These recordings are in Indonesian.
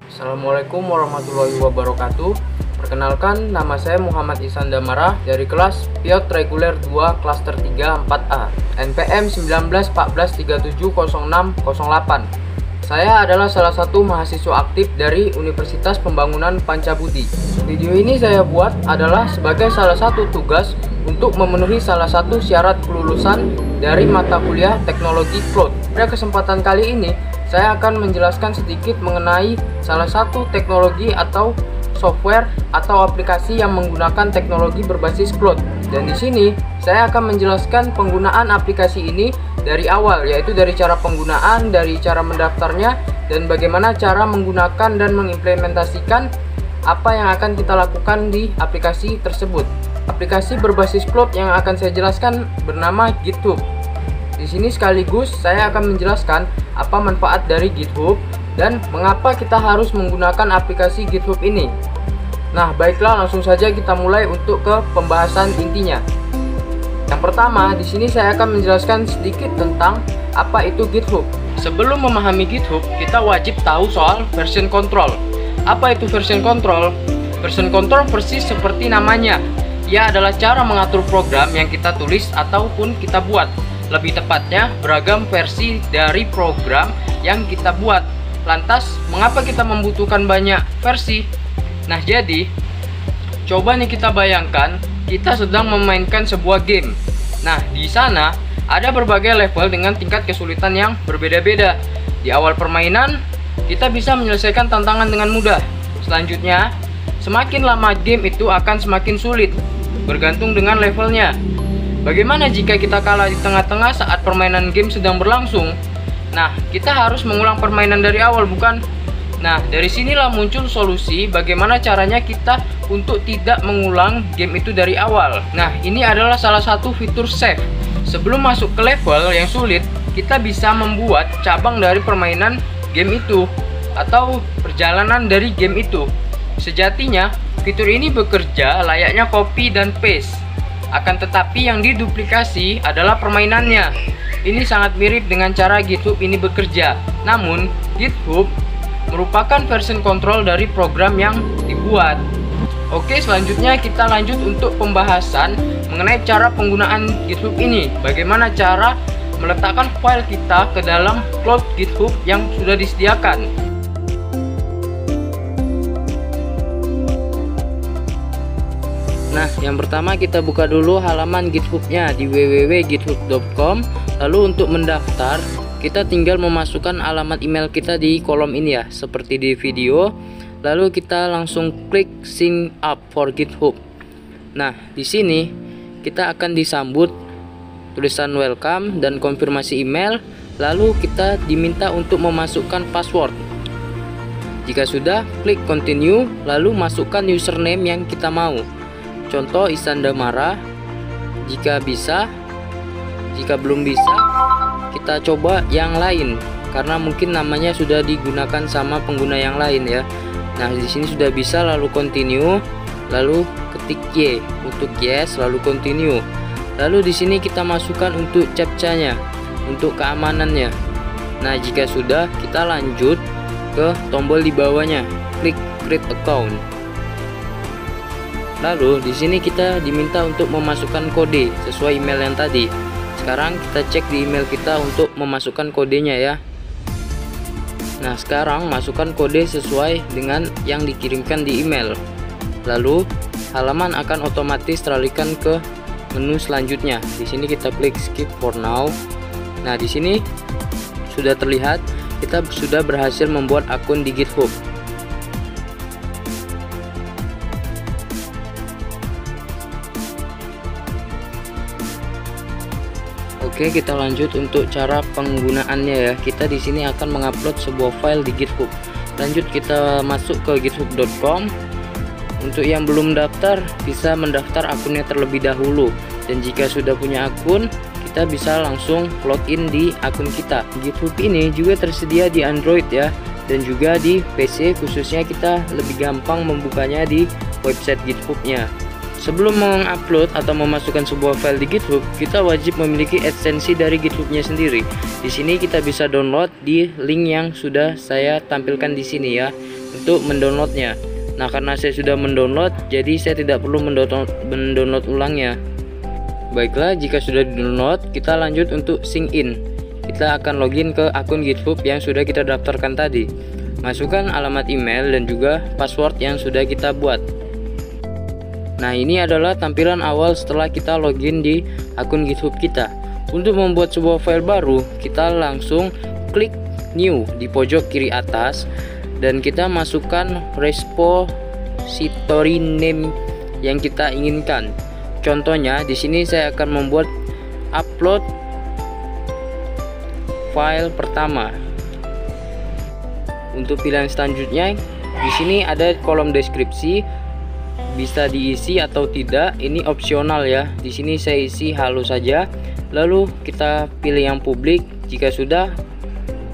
Assalamualaikum warahmatullahi wabarakatuh. Perkenalkan, nama saya Muhammad Ihsan Damara dari kelas Pilot Reguler 2 Klaster 3 4A NPM 1914370608. Saya adalah salah satu mahasiswa aktif dari Universitas Pembangunan Pancabudi. Video ini saya buat adalah sebagai salah satu tugas untuk memenuhi salah satu syarat kelulusan dari mata kuliah Teknologi Cloud. Pada kesempatan kali ini, saya akan menjelaskan sedikit mengenai salah satu teknologi atau software atau aplikasi yang menggunakan teknologi berbasis cloud. Dan di sini saya akan menjelaskan penggunaan aplikasi ini dari awal, yaitu dari cara penggunaan, dari cara mendaftarnya, dan bagaimana cara menggunakan dan mengimplementasikan apa yang akan kita lakukan di aplikasi tersebut. Aplikasi berbasis cloud yang akan saya jelaskan bernama GitHub. Di sini sekaligus saya akan menjelaskan apa manfaat dari GitHub dan mengapa kita harus menggunakan aplikasi GitHub ini. Nah, baiklah, langsung saja kita mulai untuk ke pembahasan intinya. Yang pertama, di sini saya akan menjelaskan sedikit tentang apa itu GitHub. Sebelum memahami GitHub, kita wajib tahu soal version control. Apa itu version control? Version control persis seperti namanya. Ia adalah cara mengatur program yang kita tulis ataupun kita buat. Lebih tepatnya, beragam versi dari program yang kita buat. Lantas, mengapa kita membutuhkan banyak versi? Nah, jadi, coba nih kita bayangkan, kita sedang memainkan sebuah game. Nah, di sana ada berbagai level dengan tingkat kesulitan yang berbeda-beda. Di awal permainan, kita bisa menyelesaikan tantangan dengan mudah. Selanjutnya, semakin lama game itu akan semakin sulit, bergantung dengan levelnya. Bagaimana jika kita kalah di tengah-tengah saat permainan game sedang berlangsung? Nah, kita harus mengulang permainan dari awal, bukan? Nah, dari sinilah muncul solusi bagaimana caranya kita untuk tidak mengulang game itu dari awal. Nah, ini adalah salah satu fitur save. Sebelum masuk ke level yang sulit, kita bisa membuat cabang dari permainan game itu atau perjalanan dari game itu. Sejatinya, fitur ini bekerja layaknya copy dan paste. Akan tetapi yang diduplikasi adalah permainannya. Ini sangat mirip dengan cara GitHub ini bekerja. Namun, GitHub merupakan version control dari program yang dibuat. Oke, selanjutnya kita lanjut untuk pembahasan mengenai cara penggunaan GitHub ini. Bagaimana cara meletakkan file kita ke dalam cloud GitHub yang sudah disediakan. Nah, yang pertama kita buka dulu halaman GitHub-nya di www.github.com. Lalu untuk mendaftar, kita tinggal memasukkan alamat email kita di kolom ini ya, seperti di video. Lalu kita langsung klik sign up for GitHub. Nah, di sini kita akan disambut tulisan welcome dan konfirmasi email. Lalu kita diminta untuk memasukkan password. Jika sudah, klik continue, lalu masukkan username yang kita mau. Contoh Ihsan Damara. Jika bisa, jika belum bisa, kita coba yang lain karena mungkin namanya sudah digunakan sama pengguna yang lain ya. Nah, di sini sudah bisa, lalu continue, lalu ketik Y untuk yes, lalu continue. Lalu di sini kita masukkan untuk captcha-nya untuk keamanannya. Nah, jika sudah, kita lanjut ke tombol di bawahnya, klik create account. Lalu di sini kita diminta untuk memasukkan kode sesuai email yang tadi. Sekarang kita cek di email kita untuk memasukkan kodenya ya. Nah, sekarang masukkan kode sesuai dengan yang dikirimkan di email. Lalu halaman akan otomatis teralihkan ke menu selanjutnya. Di sini kita klik skip for now. Nah, di sini sudah terlihat kita sudah berhasil membuat akun di GitHub. Oke, kita lanjut untuk cara penggunaannya ya. Kita di sini akan mengupload sebuah file di GitHub. Lanjut kita masuk ke github.com. Untuk yang belum daftar, bisa mendaftar akunnya terlebih dahulu. Dan jika sudah punya akun, kita bisa langsung login di akun kita. GitHub ini juga tersedia di Android ya, dan juga di PC, khususnya kita lebih gampang membukanya di website GitHub-nya. Sebelum mengupload atau memasukkan sebuah file di GitHub, kita wajib memiliki ekstensi dari GitHub-nya sendiri. Di sini kita bisa download di link yang sudah saya tampilkan di sini ya. untuk mendownloadnya. Nah, karena saya sudah mendownload, jadi saya tidak perlu mendownload ulangnya. Baiklah, jika sudah di-download, kita lanjut untuk sync in. Kita akan login ke akun GitHub yang sudah kita daftarkan tadi. Masukkan alamat email dan juga password yang sudah kita buat. Nah, ini adalah tampilan awal setelah kita login di akun GitHub kita. Untuk membuat sebuah file baru, kita langsung klik new di pojok kiri atas dan kita masukkan repository name yang kita inginkan. Contohnya di sini saya akan membuat upload file pertama. Untuk pilihan selanjutnya, di sini ada kolom deskripsi, bisa diisi atau tidak. Ini opsional ya. Di sini saya isi halo saja. Lalu kita pilih yang publik. Jika sudah,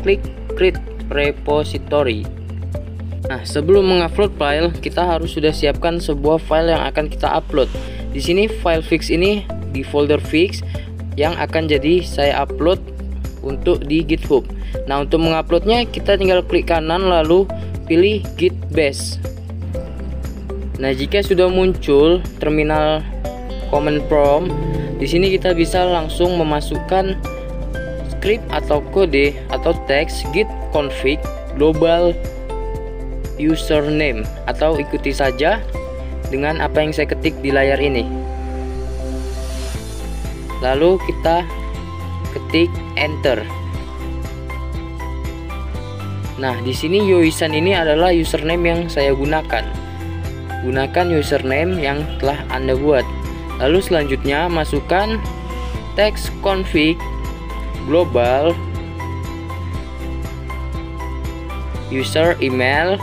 klik create repository. Nah, sebelum mengupload file, kita harus sudah siapkan sebuah file yang akan kita upload. Di sini file fix ini di folder fix yang akan jadi saya upload untuk di GitHub. Nah, untuk menguploadnya kita tinggal klik kanan lalu pilih Git Bash. Nah, jika sudah muncul terminal command prompt, di sini kita bisa langsung memasukkan script atau kode atau teks git config global username, atau ikuti saja dengan apa yang saya ketik di layar ini. Lalu kita ketik enter. Nah, di sini Yoisan ini adalah username yang saya gunakan. Gunakan username yang telah Anda buat. Lalu selanjutnya masukkan teks config global user email,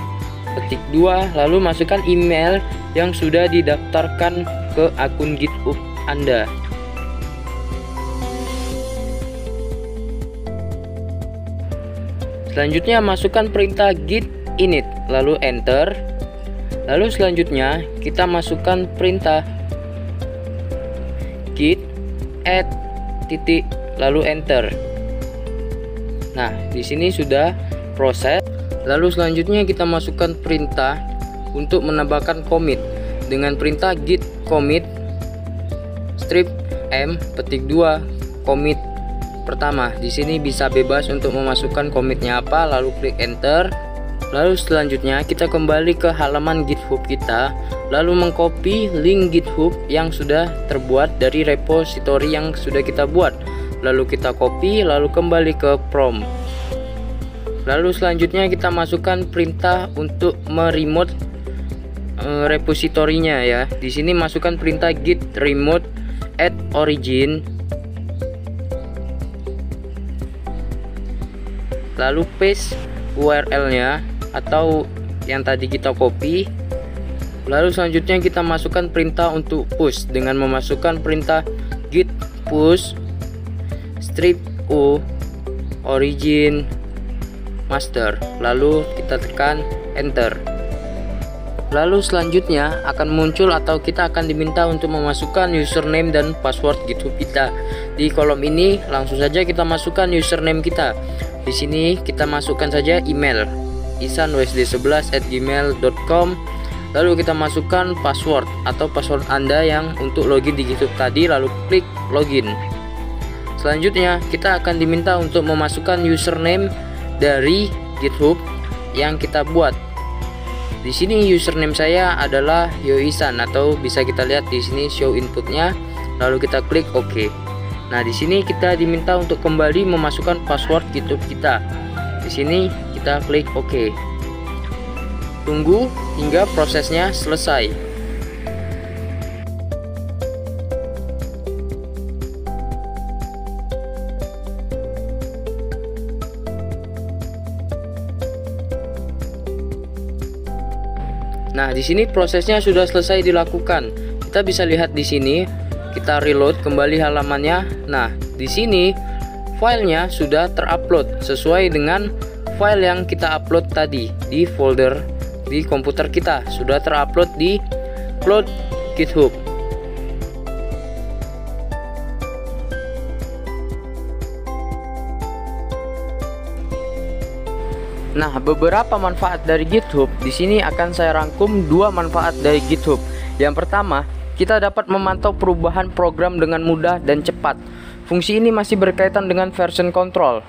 ketik 2, lalu masukkan email yang sudah didaftarkan ke akun GitHub Anda. Selanjutnya masukkan perintah git init, lalu enter. Lalu selanjutnya kita masukkan perintah git add titik, lalu enter. Nah, di sini sudah proses. Lalu selanjutnya kita masukkan perintah untuk menambahkan commit dengan perintah git commit strip m petik 2 commit pertama. Di sini bisa bebas untuk memasukkan commitnya apa, lalu klik enter. Lalu selanjutnya kita kembali ke halaman GitHub kita, lalu mengcopy link GitHub yang sudah terbuat dari repository yang sudah kita buat. Lalu kita copy, lalu kembali ke prompt. Lalu selanjutnya kita masukkan perintah untuk meremote repositorinya ya. Di sini masukkan perintah git remote at origin. Lalu paste URL-nya atau yang tadi kita copy. Lalu selanjutnya kita masukkan perintah untuk push dengan memasukkan perintah git push strip o origin master, lalu kita tekan enter. Lalu selanjutnya akan muncul atau kita akan diminta untuk memasukkan username dan password GitHub kita. Di kolom ini langsung saja kita masukkan username kita. Di sini kita masukkan saja email isanwsd11@gmail.com. Lalu kita masukkan password atau password Anda yang untuk login di GitHub tadi, lalu klik login. Selanjutnya kita akan diminta untuk memasukkan username dari GitHub yang kita buat. Di sini username saya adalah Yoisan, atau bisa kita lihat di sini show inputnya. Lalu kita klik OK. Nah, di sini kita diminta untuk kembali memasukkan password GitHub kita. Di sini kita klik OK. Tunggu hingga prosesnya selesai. Nah, di sini prosesnya sudah selesai dilakukan. Kita bisa lihat di sini, kita reload kembali halamannya. Nah, di sini filenya sudah terupload sesuai dengan file yang kita upload tadi di folder di komputer kita. Sudah terupload di cloud GitHub. Nah, beberapa manfaat dari GitHub di sini akan saya rangkum dua manfaat dari GitHub. Yang pertama, kita dapat memantau perubahan program dengan mudah dan cepat. Fungsi ini masih berkaitan dengan version control.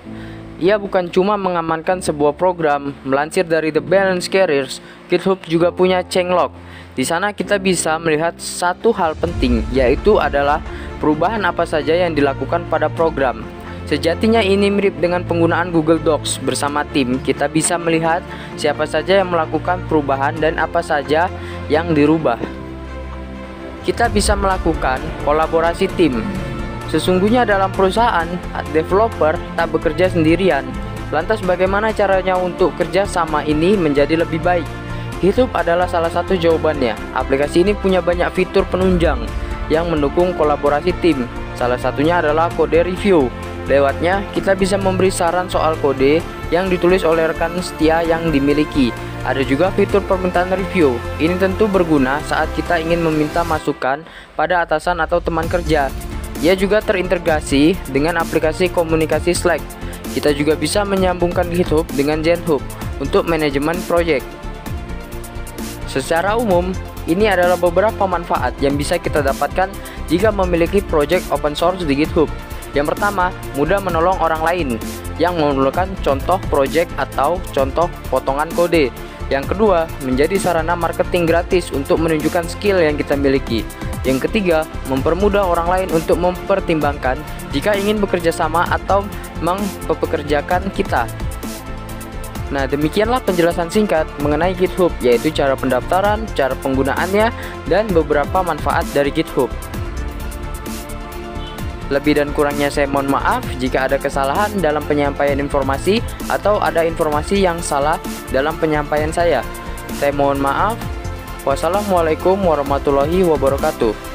Ia bukan cuma mengamankan sebuah program. Melansir dari The Balance Careers, GitHub juga punya changelog. Di sana kita bisa melihat satu hal penting, yaitu adalah perubahan apa saja yang dilakukan pada program. Sejatinya ini mirip dengan penggunaan Google Docs bersama tim. Kita bisa melihat siapa saja yang melakukan perubahan dan apa saja yang dirubah. Kita bisa melakukan kolaborasi tim. Sesungguhnya dalam perusahaan, developer tak bekerja sendirian. Lantas bagaimana caranya untuk kerja sama ini menjadi lebih baik? GitHub adalah salah satu jawabannya. Aplikasi ini punya banyak fitur penunjang yang mendukung kolaborasi tim. Salah satunya adalah kode review. Lewatnya, kita bisa memberi saran soal kode yang ditulis oleh rekan setia yang dimiliki. Ada juga fitur permintaan review. Ini tentu berguna saat kita ingin meminta masukan pada atasan atau teman kerja. Ia juga terintegrasi dengan aplikasi komunikasi Slack. Kita juga bisa menyambungkan GitHub dengan Zenhub untuk manajemen proyek. Secara umum, ini adalah beberapa manfaat yang bisa kita dapatkan jika memiliki proyek open source di GitHub. Yang pertama, mudah menolong orang lain yang memerlukan contoh proyek atau contoh potongan kode. Yang kedua, menjadi sarana marketing gratis untuk menunjukkan skill yang kita miliki. Yang ketiga, mempermudah orang lain untuk mempertimbangkan jika ingin bekerja sama atau mempekerjakan kita. Nah, demikianlah penjelasan singkat mengenai GitHub, yaitu cara pendaftaran, cara penggunaannya, dan beberapa manfaat dari GitHub. Lebih dan kurangnya saya mohon maaf jika ada kesalahan dalam penyampaian informasi atau ada informasi yang salah dalam penyampaian saya. Saya mohon maaf. Wassalamualaikum warahmatullahi wabarakatuh.